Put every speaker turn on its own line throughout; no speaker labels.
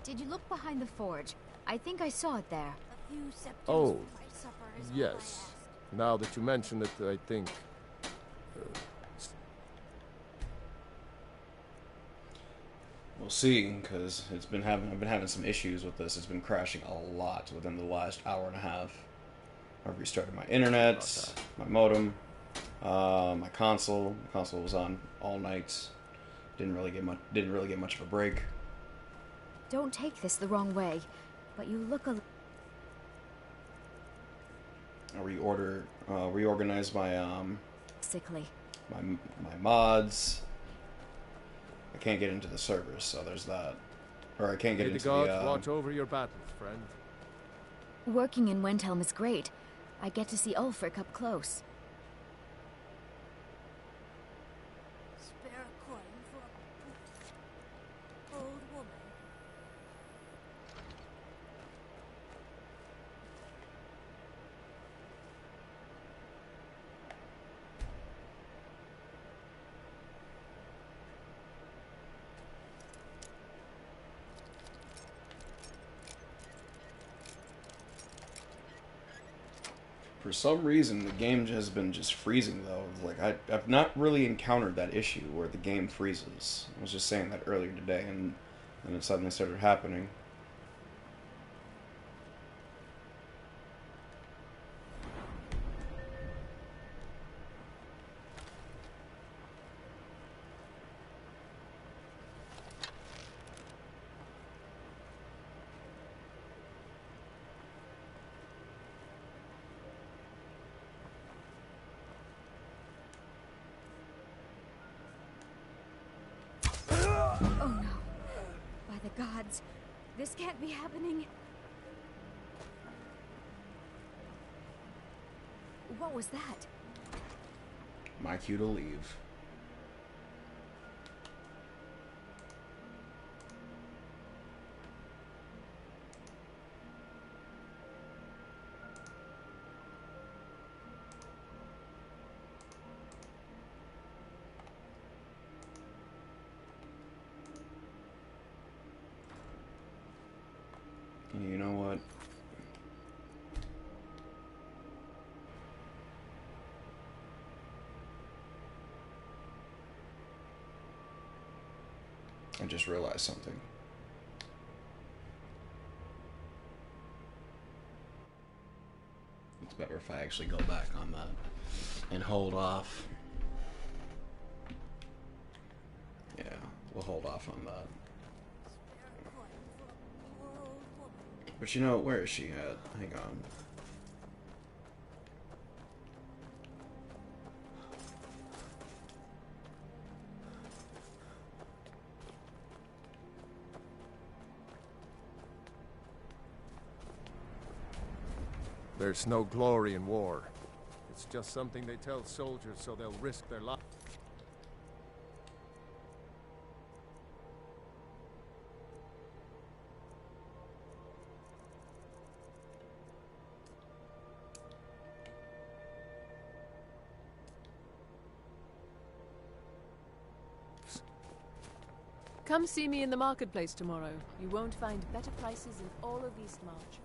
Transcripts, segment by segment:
Did you look behind the forge? I think I saw it there.
A few septims
Oh,
for my supper is all I
yes.
ask.
Now that you mention it, I think...
We'll see, because I've been having some issues with this. It's been crashing a lot within the last hour and a half. I restarted my internet, my modem, my console. The console was on all night. Didn't really get much of a break.
Don't take this the wrong way, but you look a...
I reorganized my
sickly.
my mods. I can't get into the servers, so there's that. Or I can't get
May
into
the gods
the
watch over your battles, friend.
Working in Wendhelm is great. I get to see Ulfric up close.
Spare a coin for a old woman.
For some reason, the game has been just freezing, though. Like, I've not really encountered that issue where the game freezes. I was just saying that earlier today, and then it suddenly started happening.
Oh no. By the gods, this can't be happening. What was that?
My cue to leave. You know what? I just realized something. It's better if I actually go back on that and hold off. Yeah, we'll hold off on that.
Spare a coin for a poor old woman.
But you know, where is she at? Hang on.
There's no glory in war. It's just something they tell soldiers so they'll risk their lives.
Come see me in the marketplace tomorrow. You won't find better prices in all of Eastmarch.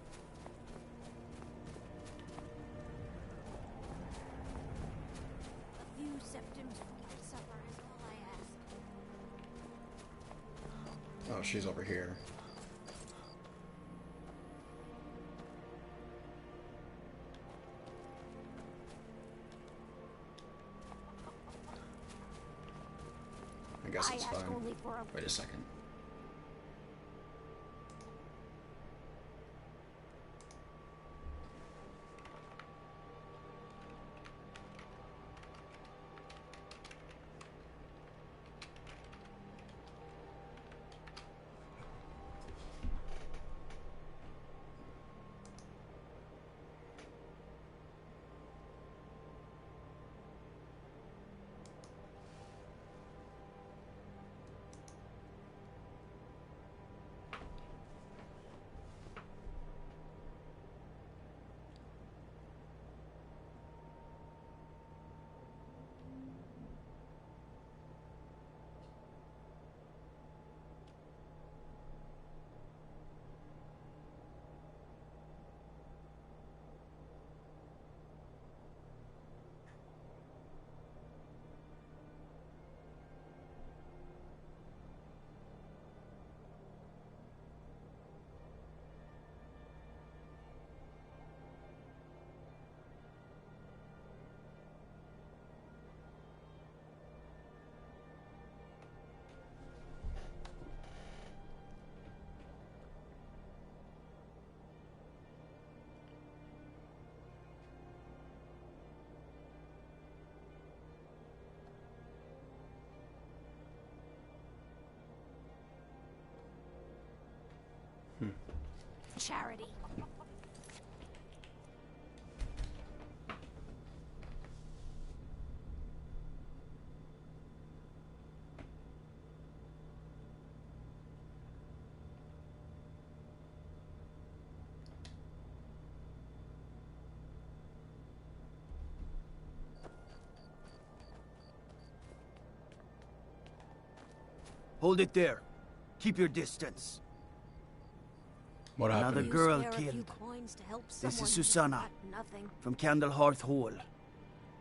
A few septims for my supper is all I ask.
Oh, she's over here. I guess it's
I ask
fine.
only for a
Wait a second.
Charity.
Hold it there. Keep your distance.
What happened?
Another
You
girl
spare a few
killed.
coins to help
This is
someone who's
Susanna.
got nothing.
From Candlehearth Hall.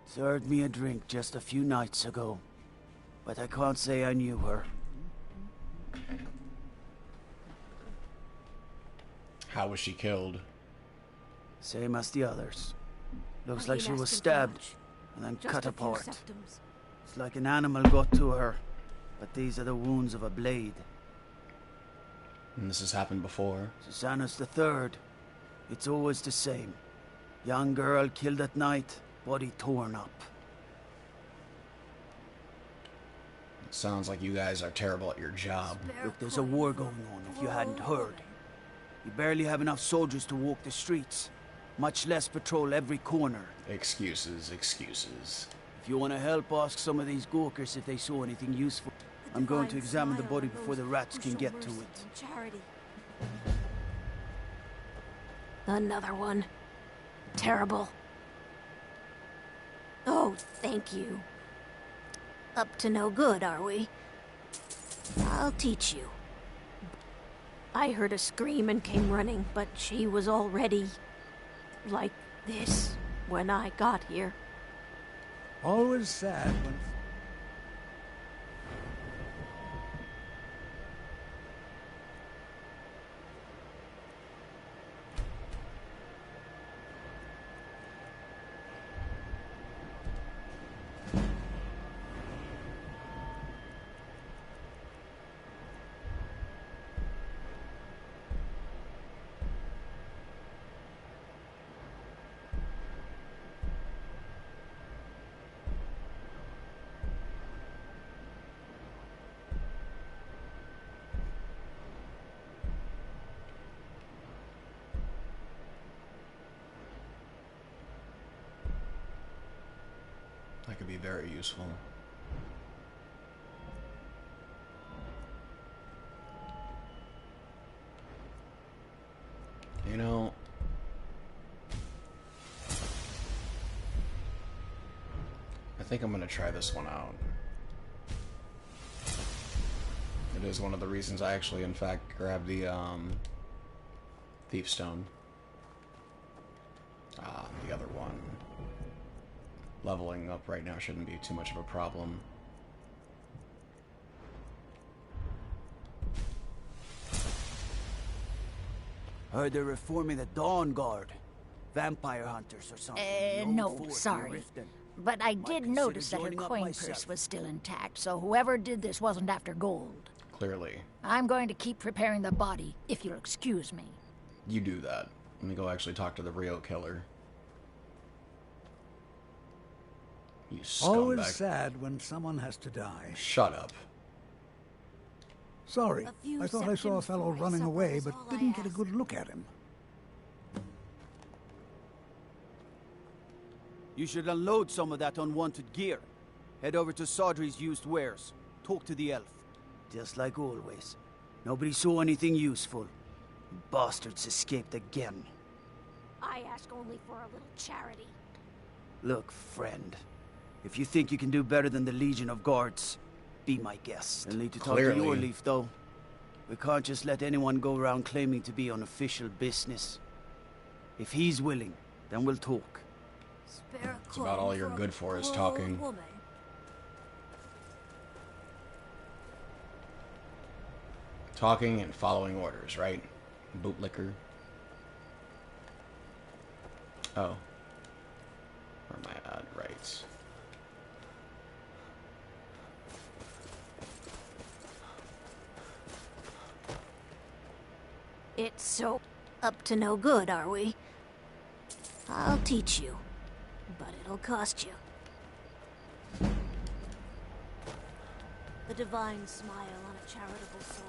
Served me a drink just a few nights ago. But I can't say I knew her.
How was she killed?
Same as the others. Looks
I
like she
ain't
was
asking for
stabbed
much.
and then
Just
cut
a few
apart.
septums.
It's like an animal got to her. But these are the wounds of a blade.
And this has happened before.
Susanna's the third. It's always the same. Young girl killed at night, body torn up.
It sounds like you guys are terrible at your job.
Spare
Look, there's a
coin
war
for
going on if you hadn't
poor
heard. We barely have enough soldiers to walk the streets, much less patrol every corner.
Excuses, excuses.
If you want to help, ask some of these gawkers if they saw anything useful. I'm going to
divine
examine the
smile
body
on
before the
those
rats
who
can
show
get to
mercy
it.
and charity. Another one. Terrible. Oh, thank you. Up to no good, are we? I'll teach you. I heard a scream and came running, but she was already like this when I got here.
Always sad when...
That could be very useful. You know, I think I'm gonna try this one out. It is one of the reasons I actually, in fact, grabbed the Thief Stone. The other one. Leveling up right now shouldn't be too much of a problem.
Heard they're reforming the Dawn Guard. Vampire hunters or something.
No, sorry. But I did
consider
notice that her
joining up
coin
myself.
purse was still intact, so whoever did this wasn't after gold.
Clearly.
I'm going to keep preparing the body, if you'll excuse me.
You do that. Let me go actually talk to the Rio killer. You
Always
scumbag.
sad when someone has to die.
Shut up.
Sorry,
A few
I thought I saw a
septums
fellow
for my
running
supper
away,
is
but
all I
didn't get a
ask.
good look at him.
You should unload some of that unwanted gear. Head over to Sodri's used wares. Talk to the elf. Just like always. Nobody saw anything useful. Bastards escaped again.
I ask only for a little charity.
Look, friend. If you think you can do better than the Legion of Guards, be my guest. I'll need to talk to
Clearly.
your leaf, though. We can't just let anyone go around claiming to be on official business. If he's willing, then we'll talk.
Spare a
It's about
coin
all you're
for a
good for is
poor
talking.
old woman.
Talking and following orders, right? Bootlicker. Oh. Where am I at? Right.
It's so up to no good, are we? I'll teach you, but it'll cost you. The divine smile on a charitable soul.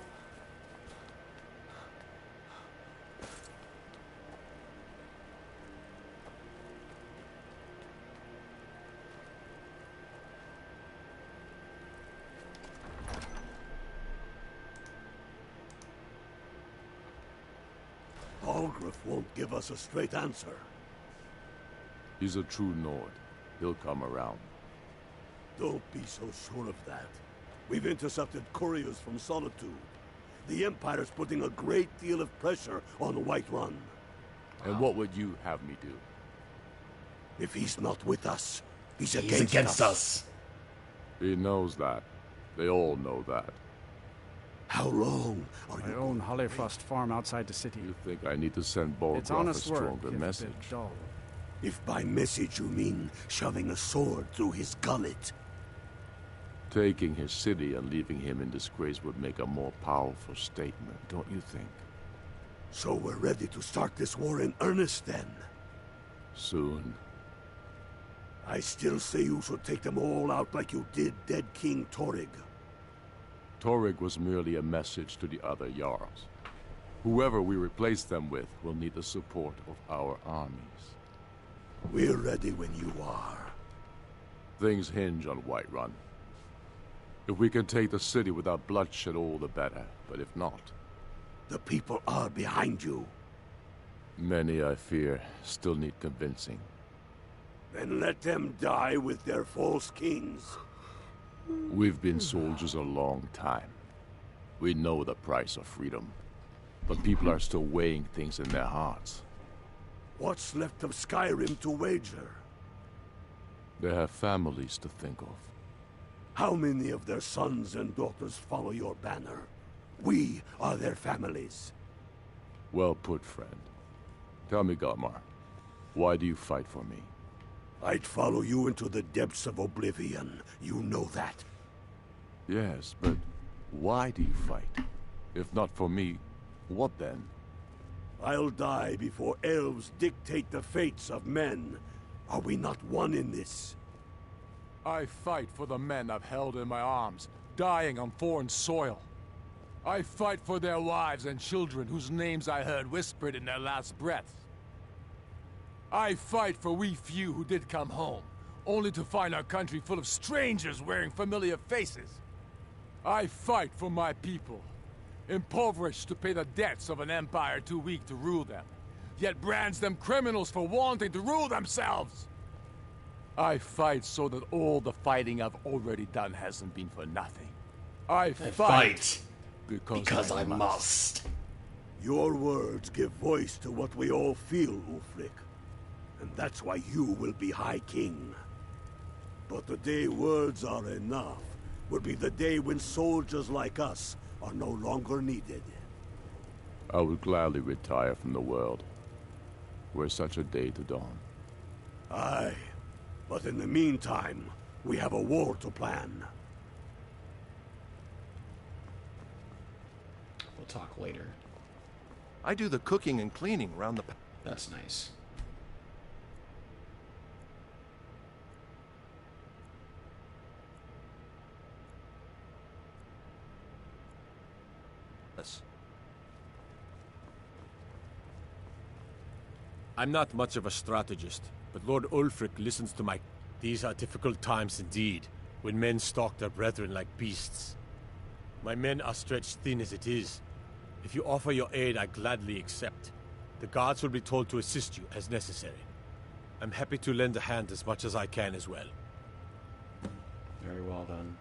Algrith won't give us a straight answer.
He's a true Nord. He'll come around.
Don't be so sure of that. We've intercepted couriers from Solitude. The Empire's putting a great deal of pressure on Whiterun.
And what would you have me do?
If he's not with us, he's
against us.
He knows that. They all know that.
How long are
I
you
own Hollyfrost farm outside the city.
You think I need to send
It's
Bolgraf a
honest work,
stronger
if a
message?
bit dull.
If by message you mean shoving a sword through his gullet.
Taking his city and leaving him in disgrace would make a more powerful statement, don't you think?
So we're ready to start this war in earnest then?
Soon.
I still say you should take them all out like you did dead King Torrig.
Torrig was merely a message to the other Jarls. Whoever we replace them with will need the support of our armies.
We're ready when you are.
Things hinge on Whiterun. If we can take the city without bloodshed, all the better. But if not...
The people are behind you.
Many, I fear, still need convincing.
Then let them die with their false kings.
We've been soldiers a long time. We know the price of freedom. But people are still weighing things in their hearts.
What's left of Skyrim to wager?
They have families to think of.
How many of their sons and daughters follow your banner? We are their families.
Well put, friend. Tell me, Galmar, why do you fight for me?
I'd follow you into the depths of oblivion. You know that.
Yes, but why do you fight? If not for me, what then?
I'll die before elves dictate the fates of men. Are we not one in this?
I fight for the men I've held in my arms, dying on foreign soil. I fight for their wives and children whose names I heard whispered in their last breaths. I fight for we few who did come home, only to find our country full of strangers wearing familiar faces. I fight for my people, impoverished to pay the debts of an empire too weak to rule them, yet brands them criminals for wanting to rule themselves. I fight so that all the fighting I've already done hasn't been for nothing. I fight because I must.
Your words give voice to what we all feel, Ulfric. And that's why you will be High King. But the day words are enough will be the day when soldiers like us are no longer needed.
I would gladly retire from the world, were such a day to dawn.
Aye, but in the meantime, we have a war to plan.
We'll talk later.
I do the cooking and cleaning around the...
That's nice.
I'm not much of a strategist, but Lord Ulfric listens to my... These are difficult times indeed, when men stalk their brethren like beasts. My men are stretched thin as it is. If you offer your aid, I gladly accept. The guards will be told to assist you as necessary. I'm happy to lend a hand as much as I can as well.
Very well then.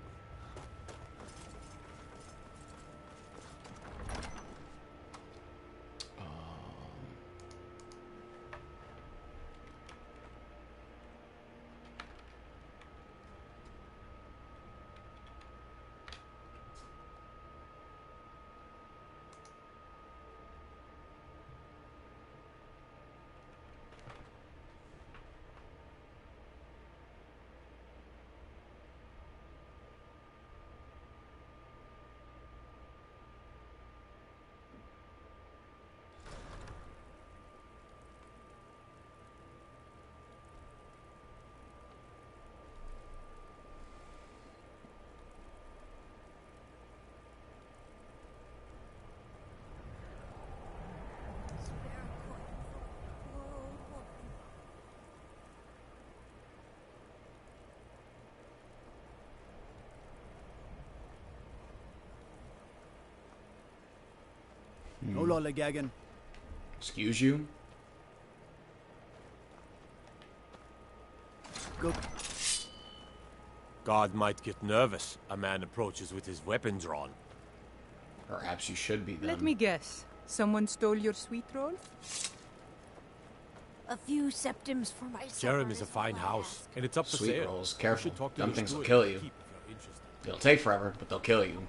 No lollygagging.
Excuse you?
Go.
God might get nervous. A man approaches with his weapon drawn.
Perhaps you should be then.
Let me guess. Someone stole your sweet roll?
A few septims for my
Jerem is a fine house, and it's up for
Sweet
sale.
rolls, careful.
Talk to
Them
the
things will
steward.
kill you.
Keep if you're interested.
They'll take forever, but they'll kill you.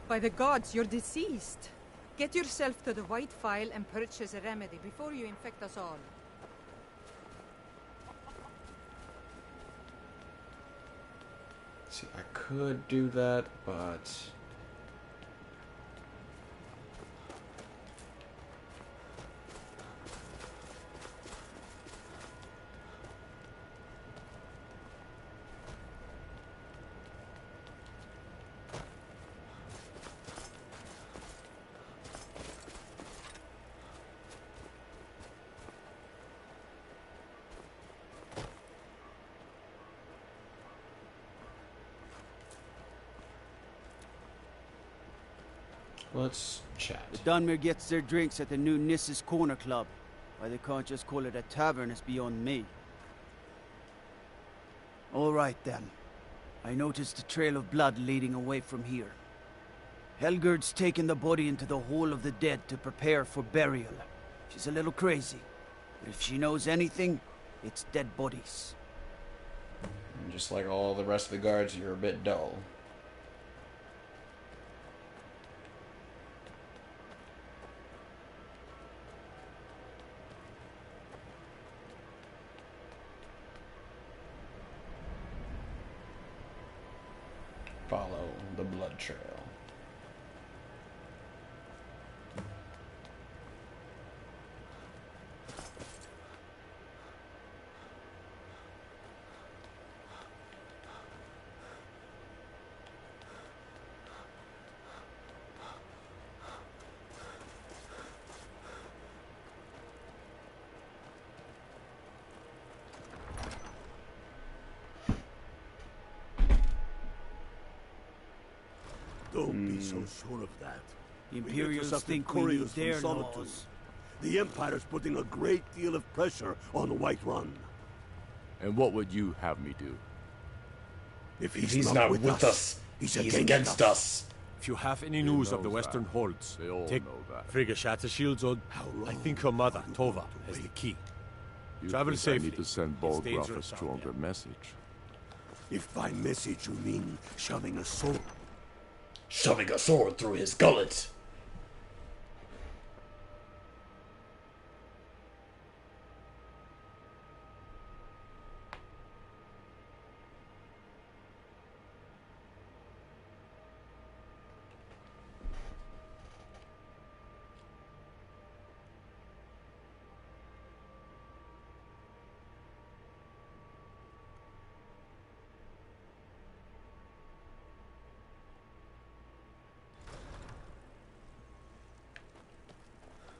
By the gods, you're deceased. Get yourself to the White Phial and purchase a remedy before you infect us all.
See, I could do that, but... Let's chat.
The Dunmer gets their drinks at the new Nissa's Corner Club. Why they can't just call it a tavern is beyond me. All right, then. I noticed a trail of blood leading away from here. Helgerd's taken the body into the Hall of the Dead to prepare for burial. She's a little crazy. But if she knows anything, it's dead bodies.
And just like all the rest of the guards, you're a bit dull. Follow the blood trail.
Don't be so sure of that.
The Imperials think we need their laws.
The Empire's putting a great deal of pressure on Whiterun.
And what would you have me do?
If
He's not with us. He's against us.
If you have any news of the Western Holds,
They all
take
know that.
Frigga Shattershield's on. I think her mother, Tova, has the key.
You
Travel
think
safely.
I need to send
It's
Bolgraf a
dangerous out
stronger
there.
message.
If by message you mean shoving a sword,
Shoving a sword through his gullet.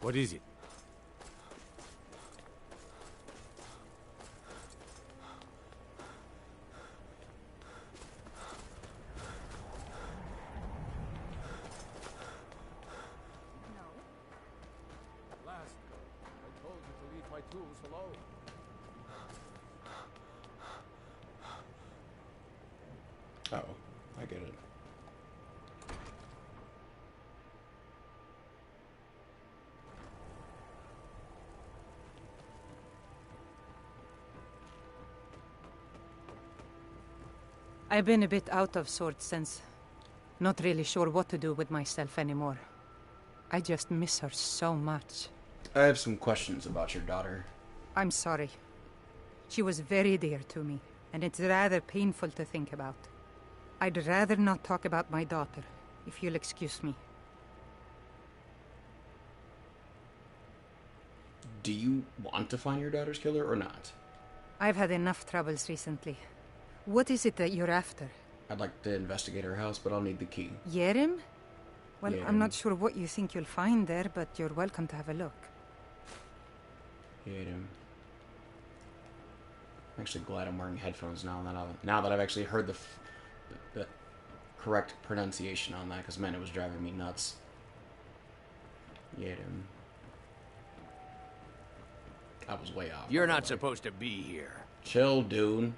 What is it?
Last, I told you to leave my tools alone.
Oh, I get it.
I've been a bit out of sorts since. Not really sure what to do with myself anymore. I just miss her so much.
I have some questions about your daughter.
I'm sorry. She was very dear to me, and it's rather painful to think about. I'd rather not talk about my daughter, if you'll excuse me.
Do you want to find your daughter's killer or not?
I've had enough troubles recently. What is it that you're after?
I'd like to investigate her house, but I'll need the key.
Yerim? Well,
Yerim.
I'm not sure what you think you'll find there, but you're welcome to have a look.
I'm actually glad I'm wearing headphones now that I've actually heard the correct pronunciation on that, because man, it was driving me nuts. Yerim. I was way off.
You're not supposed to be here.
Chill, dude.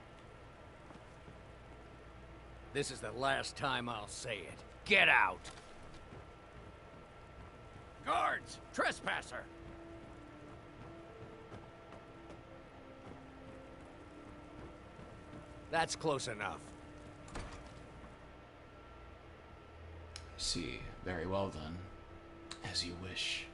This is the last time I'll say it. Get out! Guards! Trespasser! That's close enough.
See, very well then. As you wish.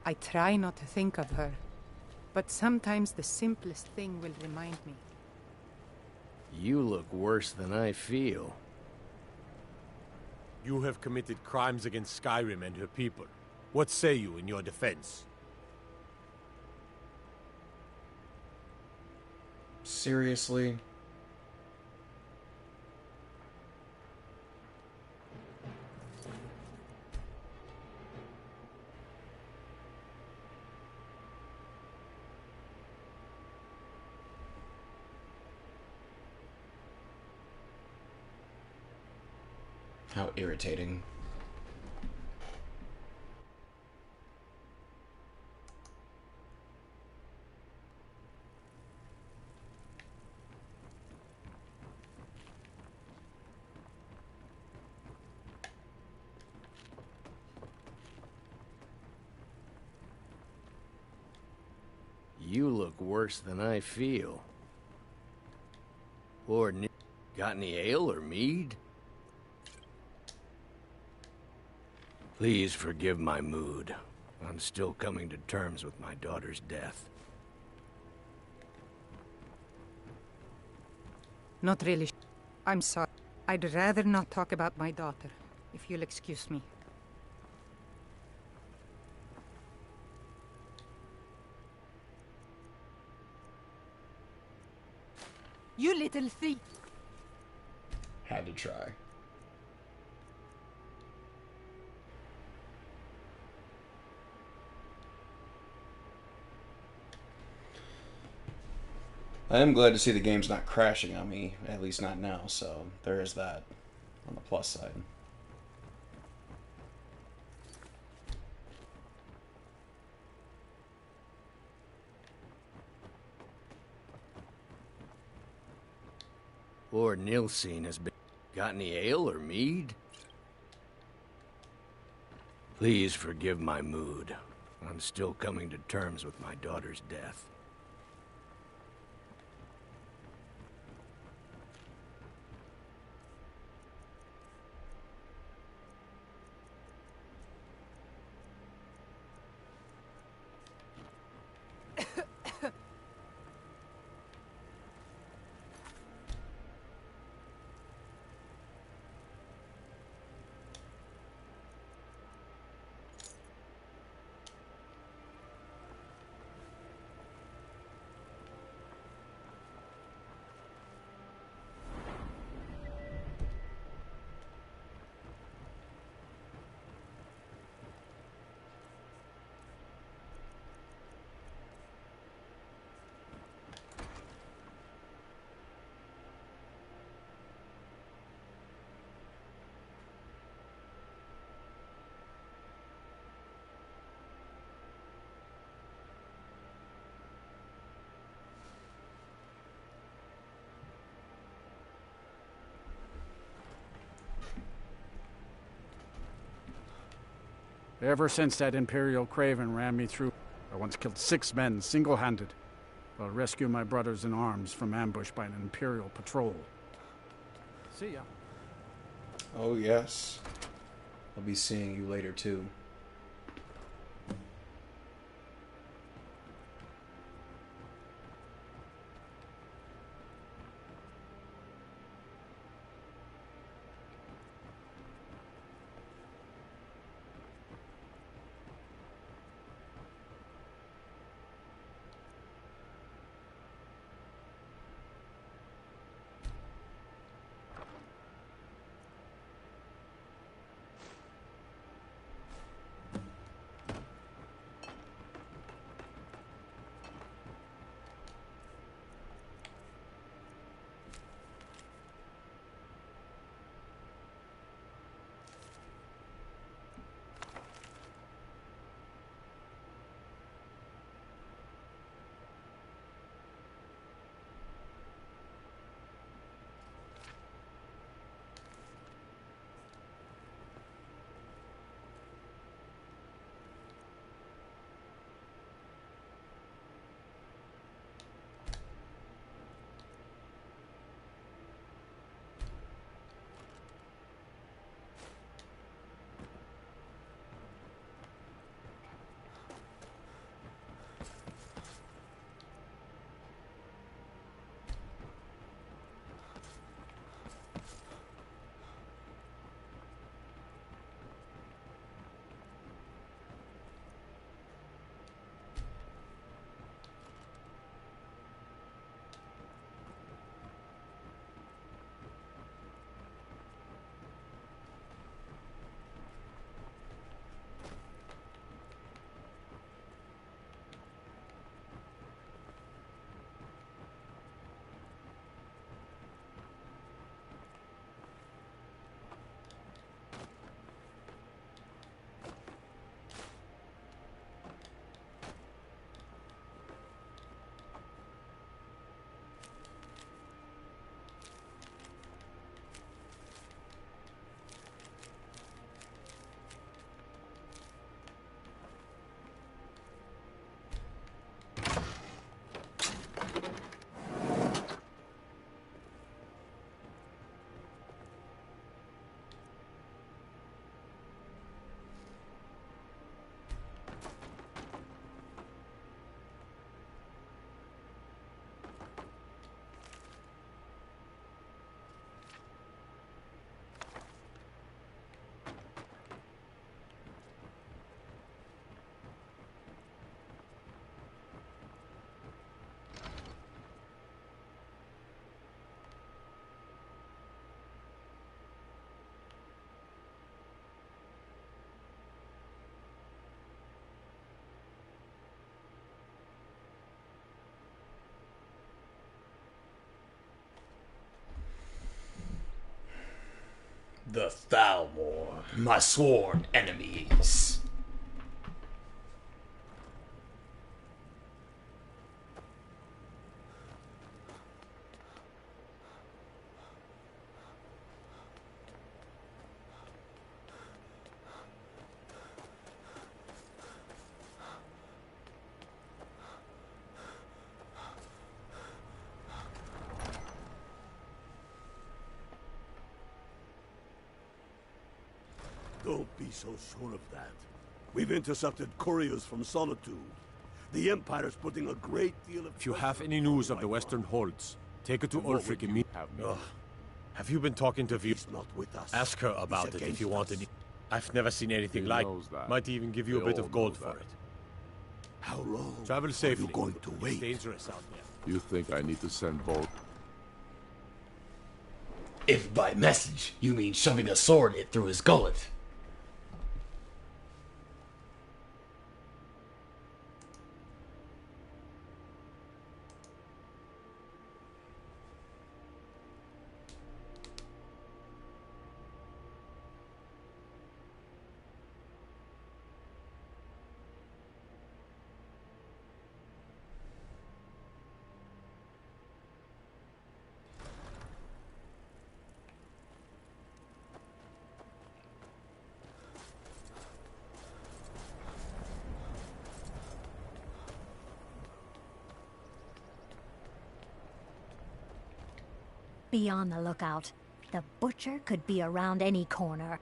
I try not to think of her, but sometimes the simplest thing will remind me.
You look worse than I feel.
You have committed crimes against Skyrim and her people. What say you in your defense?
Seriously? How irritating.
You look worse than I feel. Lord, got any ale or mead? Please forgive my mood. I'm still coming to terms with my daughter's death.
Not really. I'm sorry. I'd rather not talk about my daughter, if you'll excuse me.
You little thief!
Had to try. I am glad to see the game's not crashing on me, at least not now, so there is that on the plus side.
Lord Nilsine has been... Got any ale or mead? Please forgive my mood. I'm still coming to terms with my daughter's death.
Ever since that Imperial Craven ran me through, I once killed 6 men single-handed while rescuing my brothers in arms from ambush by an Imperial patrol. See ya.
Oh yes. I'll be seeing you later too. the Thalmor, my sworn enemies.
Don't be so sure of that. We've intercepted couriers from Solitude. The Empire's putting a great deal of...
If you have any news of the Western Holds, take it to Ulfric immediately. Have you been talking to View?
Not with us.
Ask her about it if you want any. I've never seen anything like it. Might even give you a bit of gold for it.
How long
Travel safely.
are you going to wait?
It's dangerous out there.
You think I need to send Volt?
If by message you mean shoving a sword through his gullet.
Be on the lookout. The butcher could be around any corner.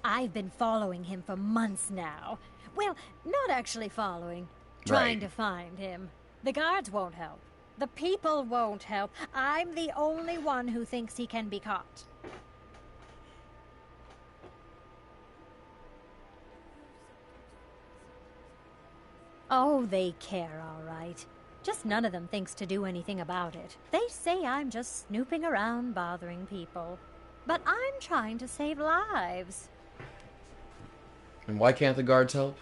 I've been following him for months now. Well, not actually following. Trying to find him. The guards won't help. The people won't help. I'm the only one who thinks he can be caught. Oh, they care, all right. Just none of them thinks to do anything about it. They say I'm just snooping around bothering people. But I'm trying to save lives.
And why can't the guards help?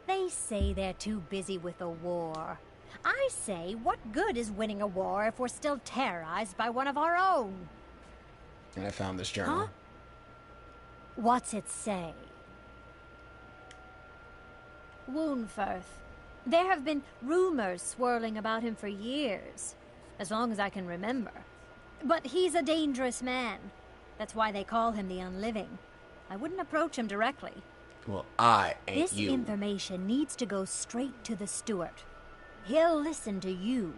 They say they're too busy with the war. I say, what good is winning a war if we're still terrorized by one of our own?
And I found this journal.
Huh? What's it say? Woundfirth. There have been rumors swirling about him for years, as long as I can remember. But he's a dangerous man. That's why they call him the Unliving. I wouldn't approach him directly.
Well, I ain't
This
you.
information needs to go straight to the steward. He'll listen to you.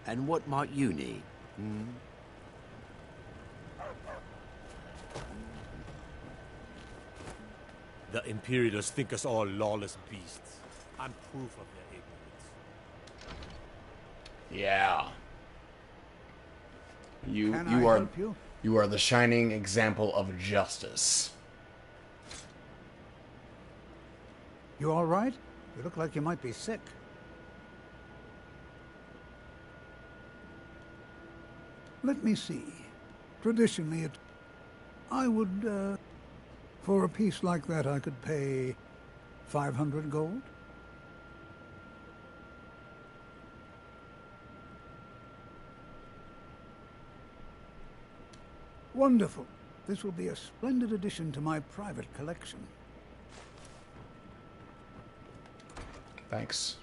And what might you need?
The Imperials think us all lawless beasts. I'm proof of their ignorance.
Yeah.
Can I help you?
You are the shining example of justice.
You all right? You look like you might be sick. Let me see. Traditionally, I would, for a piece like that, I could pay 500 gold. Wonderful. This will be a splendid addition to my private collection.
Thanks.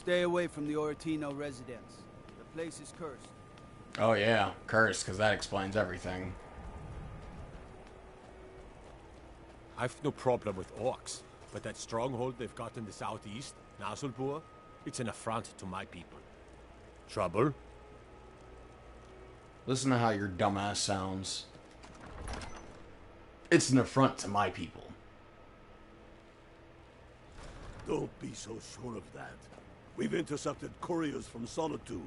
Stay away from the Oratino residence. The place is cursed.
Oh yeah, cursed, because that explains everything.
I've no problem with orcs, but that stronghold they've got in the southeast, Nasulbur, it's an affront to my people. Trouble?
Listen to how your dumbass sounds. It's an affront to my people.
Don't be so sure of that. We've intercepted couriers from Solitude.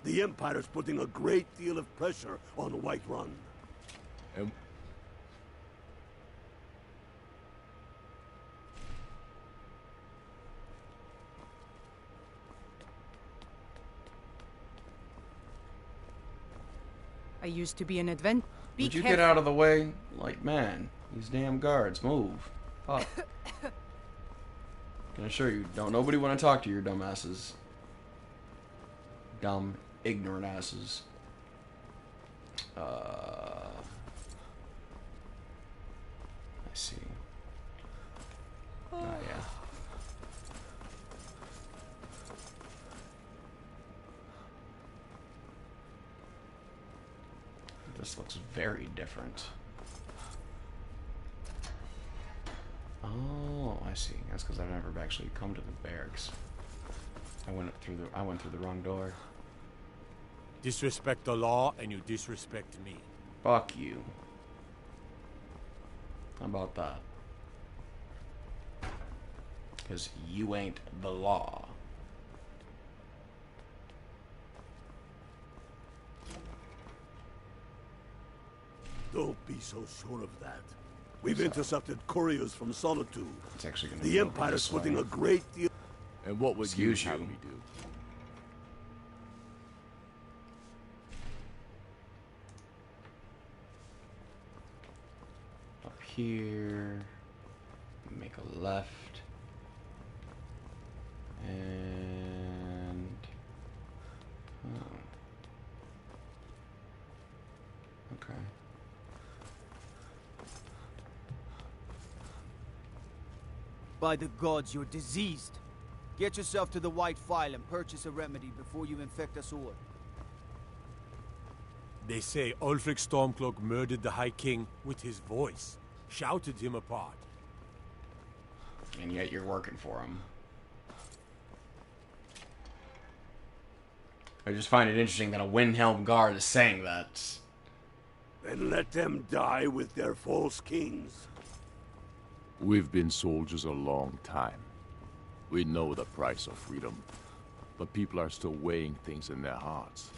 The Empire's putting a great deal of pressure on Whiterun.
And
I used to be an adventurer.
Would you get out of the way? Like, man, these damn guards, move. Up. Can assure you, don't nobody want to talk to your dumb asses. Dumb, ignorant asses. I see. Oh, yeah. This looks very different. Oh, I see. That's because I've never actually come to the barracks. I went through the wrong door.
Disrespect the law, and you disrespect me.
Fuck you. How about that? Because you ain't the law.
Don't be so sure of that. We've intercepted couriers from Solitude.
It's actually gonna
the Empire's putting a great deal.
And what would you have me do?
Up here. Make a left. And... oh. Okay.
By the gods, you're diseased. Get yourself to the White Phial and purchase a remedy before you infect us all.
They say Ulfric Stormcloak murdered the High King with his voice, shouted him apart.
And yet you're working for him. I just find it interesting that a Windhelm guard is saying that.
Then let them die with their false kings.
We've been soldiers a long time. We know the price of freedom, but people are still weighing things in their hearts.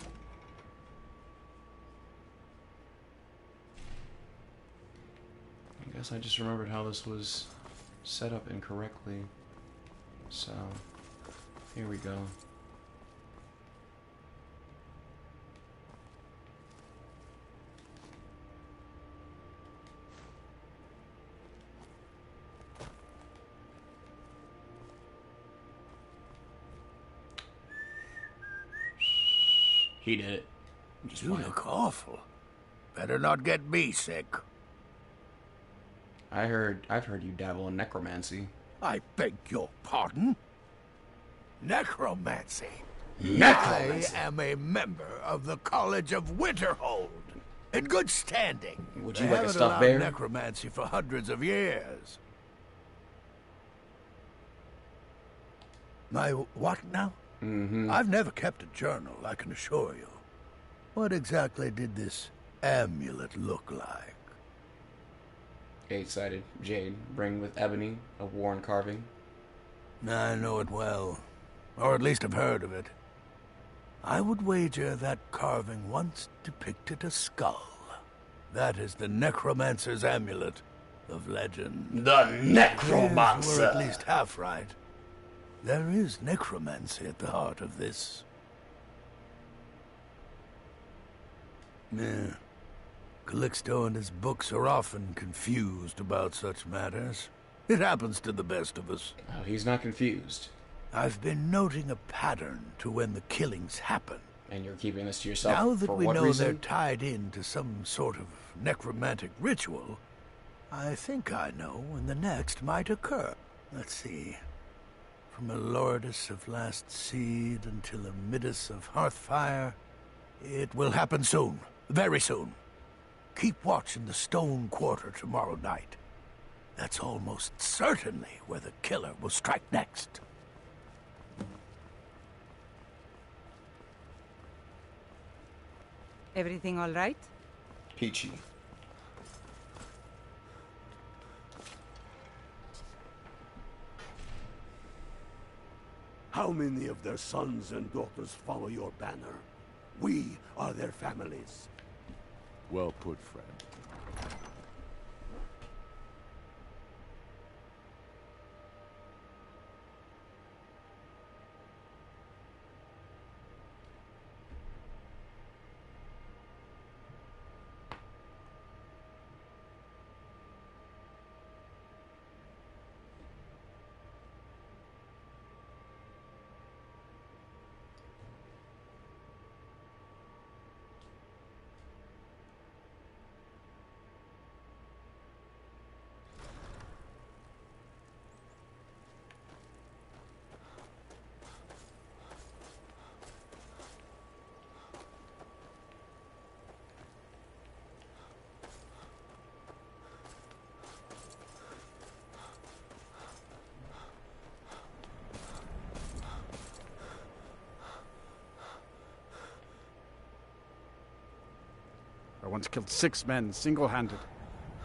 I guess I just remembered how this was set up incorrectly. So, here we go. He did it.
You look awful. Better not get me sick.
I've heard you dabble in necromancy.
I beg your pardon? Necromancy.
Necromancy.
I am a member of the College of Winterhold, in good standing.
Would you like a stuffed bear?
Necromancy for hundreds of years. My what now? I've never kept a journal, I can assure you. What exactly did this amulet look like?
8-sided jade, ring with ebony, a worn carving.
I know it well, or at least have heard of it. I would wager that carving once depicted a skull. That is the necromancer's amulet of legend.
The necromancer!
We're at least half right. There is necromancy at the heart of this. Yeah. Calixto and his books are often confused about such matters. It happens to the best of us.
Oh, he's not confused.
I've been noting a pattern to when the killings happen.
And you're keeping this to yourself?
Now that
for
we
what
know
reason?
they're tied into some sort of necromantic ritual, I think I know when the next might occur. Let's see. From Elordis of Last Seed until Amidus of Hearthfire, it will happen soon. Very soon. Keep watch in the Stone Quarter tomorrow night. That's almost certainly where the killer will strike next.
Everything all right?
Peachy.
How many of their sons and daughters follow your banner? We are their families.
Well put, friend.
I once killed 6 men single-handed.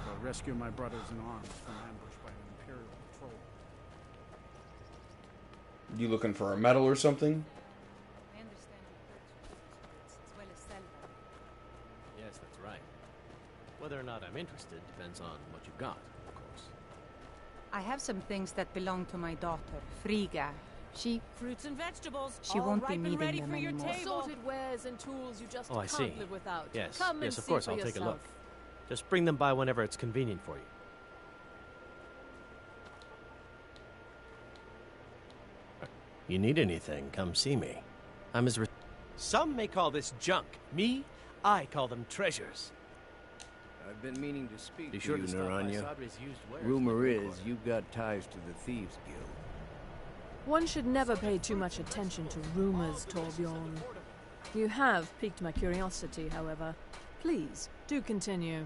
I'll rescue my brothers in arms from ambush by an Imperial patrol.
You looking for a medal or something?
I understand you purchased as well as sell them.
Yes, that's right. Whether or not I'm interested depends on what you've got, of course.
I have some things that belong to my daughter, Frigga.
Fruits and vegetables.
She won't be needing
ready
them
for your
anymore.
table. Assorted wares and tools you just
I see.
can't live without.
Yes,
Come
yes,
and
of course,
see
I'll
for
take a
yourself.
look. Just bring them by whenever it's convenient for you. You need anything, come see me. I'm as Some may call this junk. Me, I call them treasures.
I've been meaning to speak
Be
to
sure
you,
to stop by
Naranya.
Sadri's used wares.
Rumor is you've got ties to the Thieves Guild.
One should never pay too much attention to rumors, Torbjorn. You have piqued my curiosity, however. Please, do continue.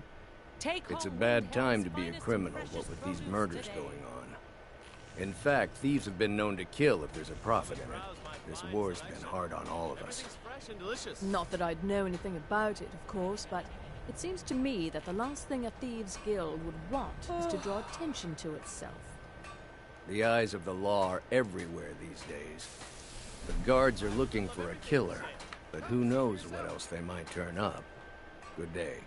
It's a bad time to be a criminal, what with these murders going on. In fact, thieves have been known to kill if there's a profit in it. This war's been hard on all of us.
Not that I'd know anything about it, of course, but it seems to me that the last thing a thieves' guild would want is to draw attention to itself.
The eyes of the law are everywhere these days. The guards are looking for a killer, but who knows what else they might turn up. Good day.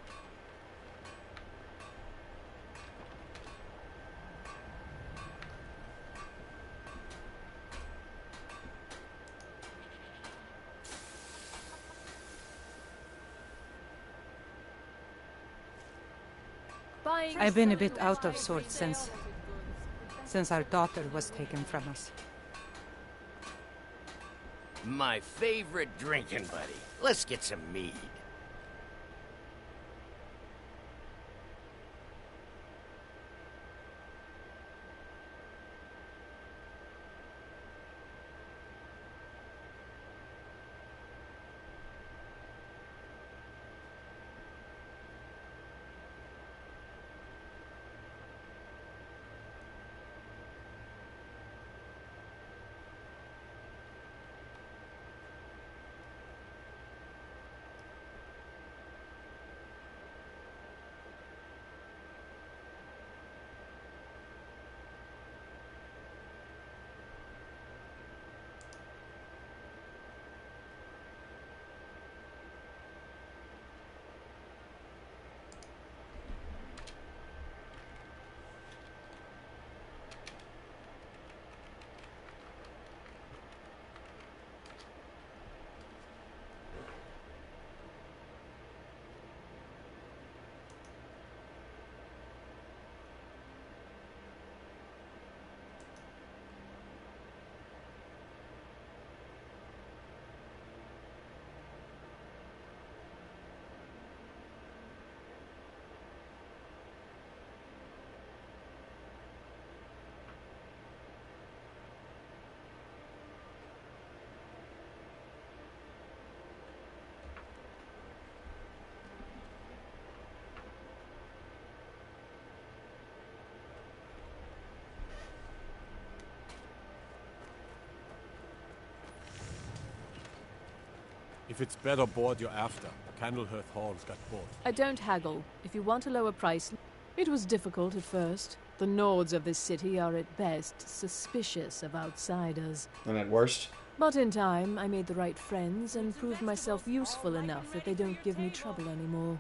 I've been a bit out of sorts since our daughter was taken from us.
My favorite drinking buddy. Let's get some mead.
If it's bed or board you're after, Candlehearth Hall's got both.
I don't haggle. If you want a lower price... It was difficult at first. The Nords of this city are at best suspicious of outsiders.
And at worst?
But in time, I made the right friends and proved myself useful enough that they don't give me trouble anymore.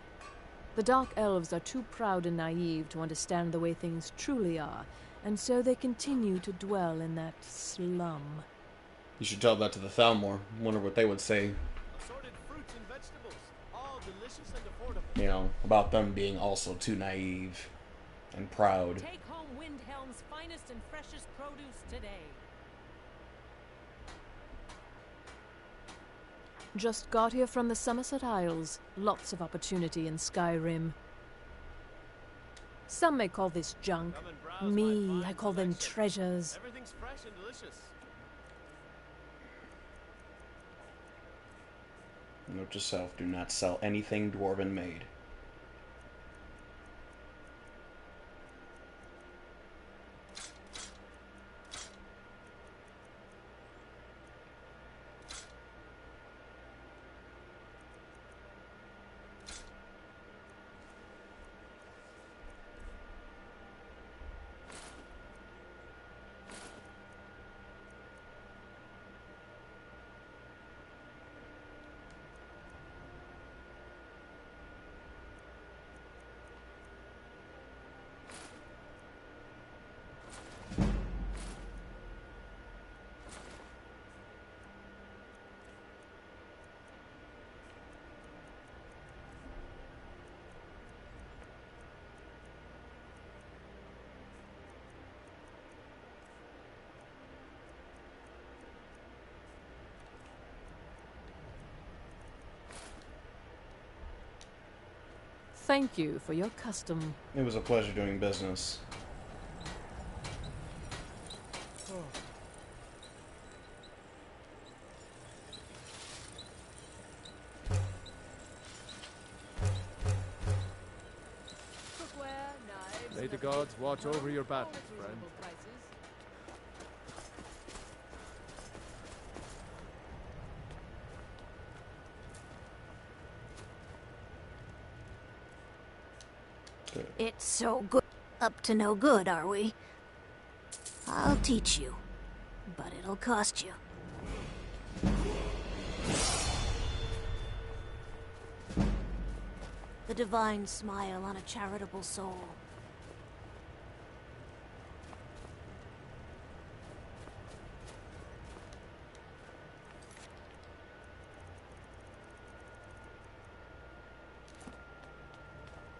The Dark Elves are too proud and naive to understand the way things truly are, and so they continue to dwell in that slum.
You should tell that to the Thalmor. Wonder what they would say.
Assorted fruits and vegetables, all delicious and affordable.
You know, about them being also too naive and proud.
Take home Windhelm's finest and freshest produce today.
Just got here from the Somerset Isles. Lots of opportunity in Skyrim. Some may call this junk. Me, I call them treasures.
Everything's fresh and delicious.
Note to self, do not sell anything dwarven made.
Thank you for your custom.
It was a pleasure doing business.
May the gods watch over your battles, friend.
It's so good. Up to no good, are we? I'll teach you, but it'll cost you. The divine smile on a charitable soul.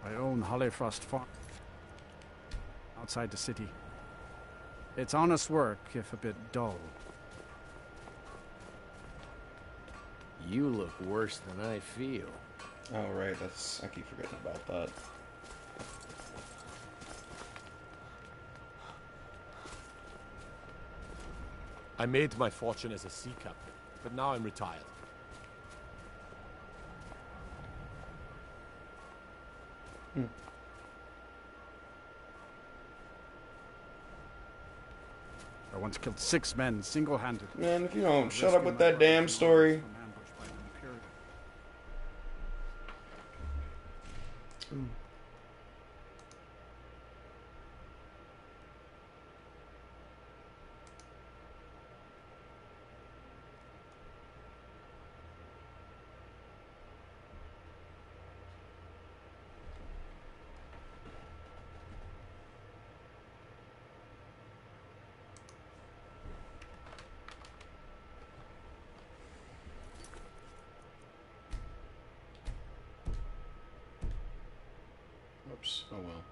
I own Hollyfrost Farm outside the city. It's honest work, if a bit dull.
You look worse than I feel.
Oh, right, that's... I keep forgetting about that.
I made my fortune as a sea captain, but now I'm retired.
I once killed 6 men single-handed.
Man, if you don't shut up with that damn story. Oops, oh well.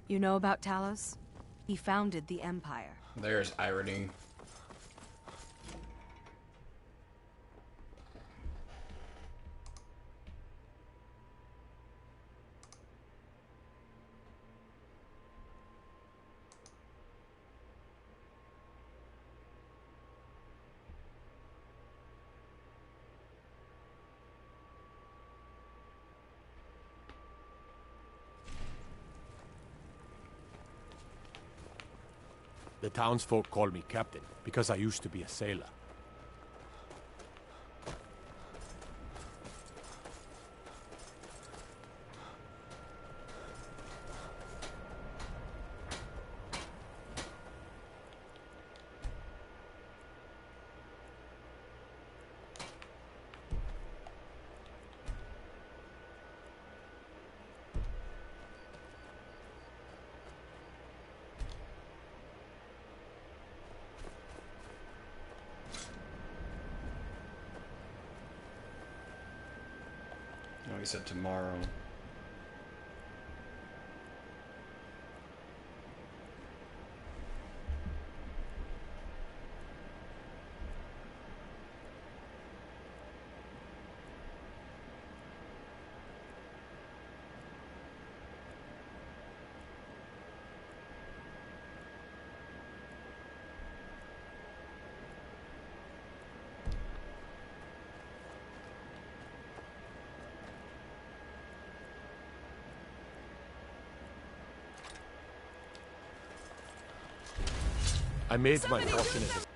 You know about Talos? He founded the Empire.
There's irony.
The townsfolk call me captain because I used to be a sailor.
Oh, he said tomorrow.
I made my fortune as a